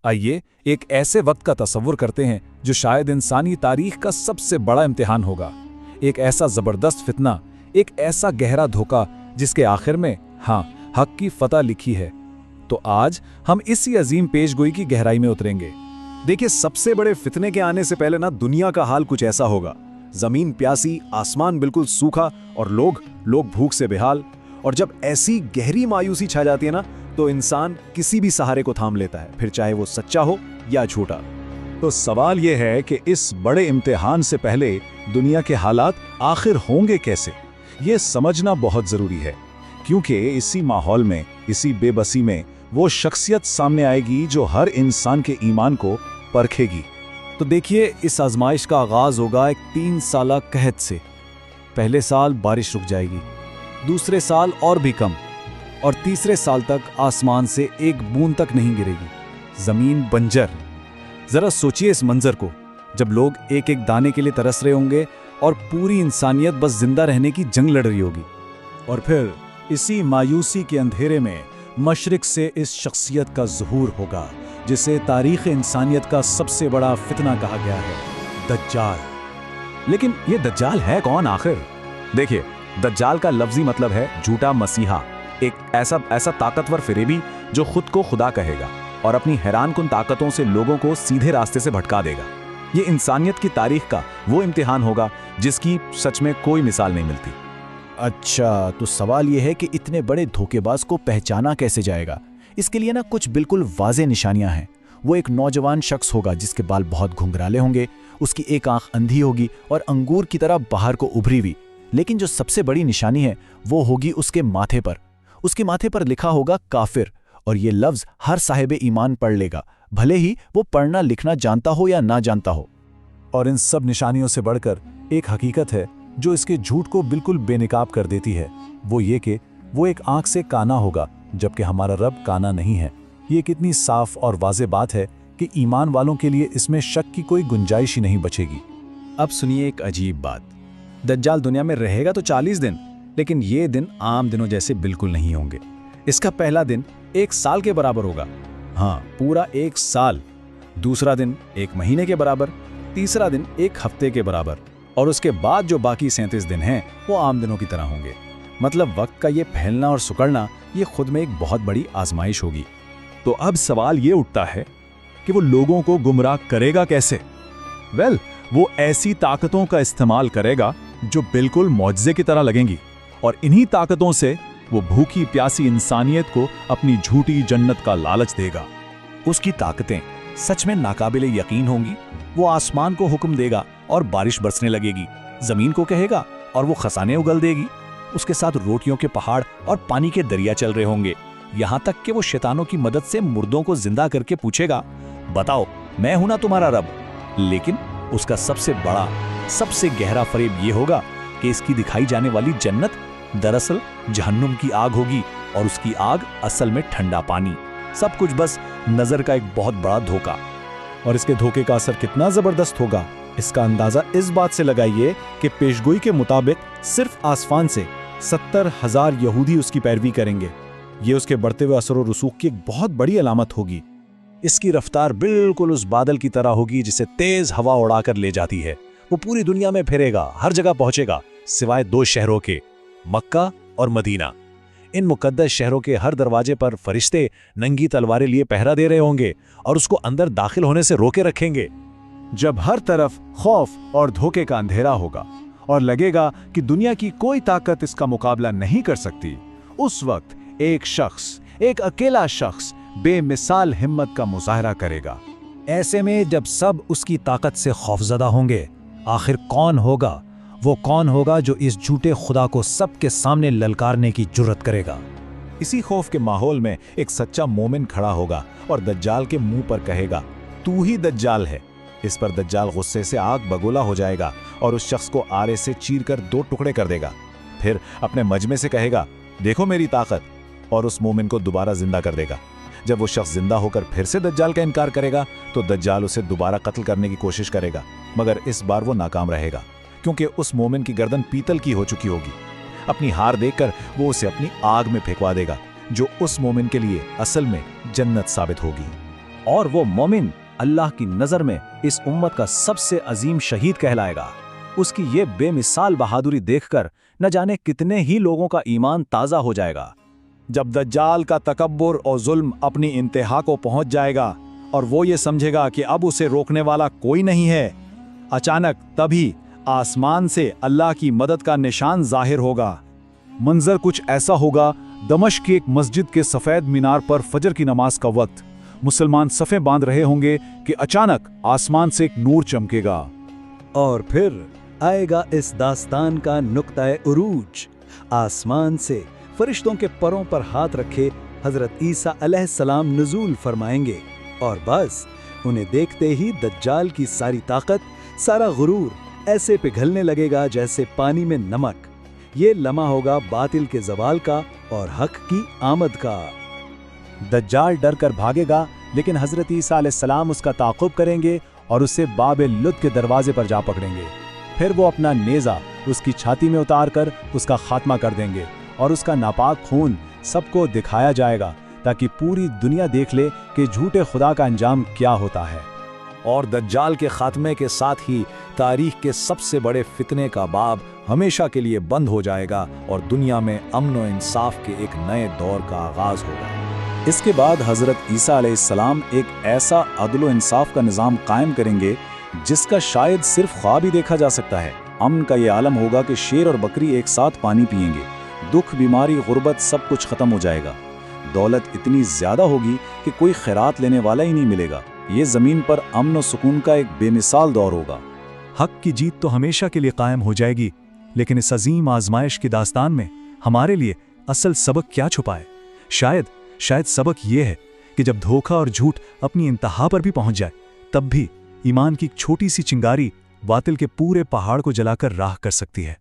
आइए एक ऐसे वक्त का तसव्वुर करते हैं जो शायद इंसानी तारीख का सबसे बड़ा इम्तिहान होगा। एक ऐसा जबरदस्त फितना, एक ऐसा गहरा धोखा जिसके आखिर में हक की फतह लिखी है। तो आज हम इसी अजीम पेशगोई की गहराई में उतरेंगे। देखिए, सबसे बड़े फितने के आने से पहले दुनिया का हाल कुछ ऐसा होगा। जमीन प्यासी, आसमान बिल्कुल सूखा और लोग भूख से बेहाल। और जब ऐसी गहरी मायूसी छा जाती है तो इंसान किसी भी सहारे को थाम लेता है, फिर चाहे वो सच्चा हो या झूठा। तो सवाल यह है कि इस बड़े इम्तिहान से पहले दुनिया के हालात आखिर होंगे कैसे, ये समझना बहुत जरूरी है। क्योंकि इसी माहौल में, इसी बेबसी में वो शख्सियत सामने आएगी जो हर इंसान के ईमान को परखेगी। तो देखिए, इस आजमाइश का आगाज होगा एक 3 साला कहत से। पहले साल बारिश रुक जाएगी, दूसरे साल और भी कम, और तीसरे साल तक आसमान से एक बूंद तक नहीं गिरेगी। जमीन बंजर। जरा सोचिए इस मंजर को, जब लोग एक एक दाने के लिए तरस रहे होंगे और पूरी इंसानियत बस जिंदा रहने की जंग लड़ रही होगी। और फिर इसी मायूसी के अंधेरे में मशरिक से इस शख्सियत का ज़ुहूर होगा जिसे तारीख़ इंसानियत का सबसे बड़ा फितना कहा गया है, दज्जाल। लेकिन ये दज्जाल है कौन आखिर? देखिए, दज्जाल का लफ्जी मतलब है झूठा मसीहा, एक ऐसा ताकतवर फिरेबी जो खुद को खुदा कहेगा और अपनी हैरानकुन ताकतों से लोगों को सीधे रास्ते से भटका देगा। ये इंसानियत की तारीख का वो इम्तिहान होगा जिसकी सच में कोई मिसाल नहीं मिलती। अच्छा, तो सवाल यह है कि इतने बड़े धोखेबाज को पहचाना कैसे जाएगा? इसके लिए कुछ बिल्कुल वाज़ेह निशानियां हैं। वो एक नौजवान शख्स होगा जिसके बाल बहुत घुंघराले होंगे, उसकी एक आंख अंधी होगी और अंगूर की तरह बाहर को उभरी हुई। लेकिन जो सबसे बड़ी निशानी है वो होगी उसके माथे पर। उसके माथे पर लिखा होगा काफिर, और ये लफ्ज हर साहिब ईमान पढ़ लेगा, भले ही वो पढ़ना लिखना जानता हो या ना जानता हो। और इन सब निशानियों से बढ़कर एक हकीकत है जो इसके झूठ को बिल्कुल बेनकाब कर देती है। वो ये कि वो एक आंख से काना होगा, जबकि हमारा रब काना नहीं है। ये कितनी साफ और वाज़ेह बात है कि ईमान वालों के लिए इसमें शक की कोई गुंजाइश ही नहीं बचेगी। अब सुनिए एक अजीब बात। दज्जाल दुनिया में रहेगा तो 40 दिन, लेकिन ये दिन आम दिनों जैसे बिल्कुल नहीं होंगे। इसका पहला दिन 1 साल के बराबर होगा, पूरा 1 साल। दूसरा दिन 1 महीने के बराबर, तीसरा दिन 1 हफ्ते के बराबर, और उसके बाद जो बाकी 37 दिन हैं वो आम दिनों की तरह होंगे। मतलब वक्त का ये फैलना और सुकड़ना ये खुद में एक बहुत बड़ी आजमाइश होगी। तो अब सवाल ये उठता है कि वो लोगों को गुमराह करेगा कैसे? वो ऐसी ताकतों का इस्तेमाल करेगा जो बिल्कुल मौजज़े की तरह लगेंगी, और इन्हीं ताकतों से वो भूखी प्यासी इंसानियत को अपनी झूठी जन्नत का लालच देगा। उसकी ताकतें सच में नाकाबिले यकीन होंगी। वो आसमान को हुक्म देगा और बारिश बरसने लगेगी, जमीन को कहेगा और वो खसाने उगल देगी। उसके साथ रोटियों के पहाड़ और पानी के दरिया चल रहे होंगे, यहाँ तक कि वो शैतानों की मदद से मुर्दों को जिंदा करके पूछेगा, बताओ मैं हूं ना तुम्हारा रब। लेकिन उसका सबसे बड़ा, सबसे गहरा फरेब ये होगा कि इसकी दिखाई जाने वाली जन्नत दरअसल जहन्नुम की आग होगी, और उसकी आग असल में ठंडा पानी। सब कुछ बस नजर का एक बहुत बड़ा धोखा। और इसके धोखे का असर कितना जबरदस्त होगा, इसका अंदाजा इस बात से लगाइए कि पेशगोई के मुताबिक सिर्फ आसमान से 70,000 यहूदी उसकी पैरवी करेंगे। ये उसके बढ़ते हुए असर और रसूख की एक बहुत बड़ी अलामत होगी। इसकी रफ्तार बिल्कुल उस बादल की तरह होगी जिसे तेज हवा उड़ाकर ले जाती है। वो पूरी दुनिया में फिरेगा, हर जगह पहुंचेगा, सिवाय 2 शहरों के, मक्का और मदीना। इन मुकद्दस शहरों के हर दरवाजे पर फरिश्ते नंगी तलवारें लिए पहरा दे रहे होंगे और उसको अंदर दाखिल होने से रोके रखेंगे। जब हर तरफ खौफ और धोखे का अंधेरा होगा और लगेगा कि दुनिया की कोई ताकत इसका मुकाबला नहीं कर सकती, उस वक्त एक शख्स, एक अकेला शख्स बेमिसाल हिम्मत का मुजाहरा करेगा। ऐसे में जब सब उसकी ताकत से खौफजदा होंगे, आखिर कौन होगा? वो कौन होगा जो इस झूठे खुदा को सबके सामने ललकारने की जुर्रत करेगा? इसी खौफ के माहौल में एक सच्चा मोमिन खड़ा होगा और दज्जाल के मुंह पर कहेगा, तू ही दज्जाल है। इस पर दज्जाल गुस्से से आग बगोला हो जाएगा और उस शख्स को आरे से चीरकर 2 टुकड़े कर देगा। फिर अपने मजमे से कहेगा, देखो मेरी ताकत, और उस मोमिन को दोबारा जिंदा कर देगा। जब वो शख्स जिंदा होकर फिर से दज्जाल का इनकार करेगा तो दज्जाल उसे दोबारा कत्ल करने की कोशिश करेगा, मगर इस बार वो नाकाम रहेगा, क्योंकि उस मोमिन की गर्दन पीतल की हो चुकी होगी। अपनी हार देखकर वो उसे अपनी आग में फेंकवा देगा, जो उस मोमिन के लिए असल में जन्नत साबित होगी। اور وہ مومن اللہ کی نظر میں اس امت کا سب سے عظیم شہید کہلائے گا۔ اس کی یہ بے مثال بہادری دیکھ کر نہ جانے کتنے ہی لوگوں کا ایمان تازہ ہو جائے گا۔ جب دجال کا تکبر اور ظلم اپنی انتہا کو پہنچ جائے گا اور وہ یہ سمجھے گا کہ اب اسے روکنے والا کوئی نہیں ہے، اچانک تبھی آسمان سے اللہ کی مدد کا نشان ظاہر ہوگا۔ منظر کچھ ایسا ہوگا، دمشق کی ایک مسجد کے سفید مینار پر فجر کی نماز کا وقت، مسلمان صفیں باندھ رہے ہوں گے کہ اچانک آسمان سے ایک نور چمکے گا، اور پھر آئے گا اس داستان کا نقطۂ عروج۔ آسمان سے فرشتوں کے پروں پر ہاتھ رکھے حضرت عیسیٰ علیہ السلام نزول فرمائیں گے، اور بس انہیں دیکھتے ہی دجال کی ساری طاقت، سارا غرور ایسے پگھلنے لگے گا جیسے پانی میں نمک۔ یہ لمحہ ہوگا باطل کے زوال کا اور حق کی آمد کا۔ دجال ڈر کر بھاگے گا، لیکن حضرت عیسیٰ علیہ السلام اس کا تعاقب کریں گے اور اسے باب لد کے دروازے پر جا پکڑیں گے۔ پھر وہ اپنا نیزہ اس کی چھاتی میں اتار کر اس کا خاتمہ کر دیں گے، اور اس کا ناپاک خون سب کو دکھایا جائے گا تاکہ پوری دنیا دیکھ لے کہ جھوٹے خدا کا انجام کیا ہوتا ہے۔ اور دجال کے خاتمے کے ساتھ ہی تاریخ کے سب سے بڑے فتنے کا باب ہمیشہ کے لیے بند ہو جائے گا، اور دنیا میں امن و انصاف کے ایک نئے دور کا آغاز ہوگا۔ اس کے بعد حضرت عیسیٰ علیہ السلام ایک ایسا عدل و انصاف کا نظام قائم کریں گے جس کا شاید صرف خواب ہی دیکھا جا سکتا ہے۔ امن کا یہ عالم ہوگا کہ شیر اور بکری ایک ساتھ پانی پئیں گے، دکھ، بیماری، غربت سب کچھ ختم ہو جائے گا، دولت اتنی زیادہ ہوگی کہ کوئی خیرات لینے والا ہی نہیں ملے گا۔ یہ زمین پر امن و سکون کا ایک بے مثال دور ہوگا۔ حق کی جیت تو ہمیشہ کے لیے قائم ہو جائے گی، لیکن اس عظیم آزمائش کی داستان میں ہمارے لیے اصل سبق کیا چھپا ہے؟ شاید سبق یہ ہے کہ جب دھوکہ اور جھوٹ اپنی انتہا پر بھی پہنچ جائے، تب بھی ایمان کی ایک چھوٹی سی چنگاری باطل کے پورے پہاڑ کو جلا کر راکھ کر سکتی ہے۔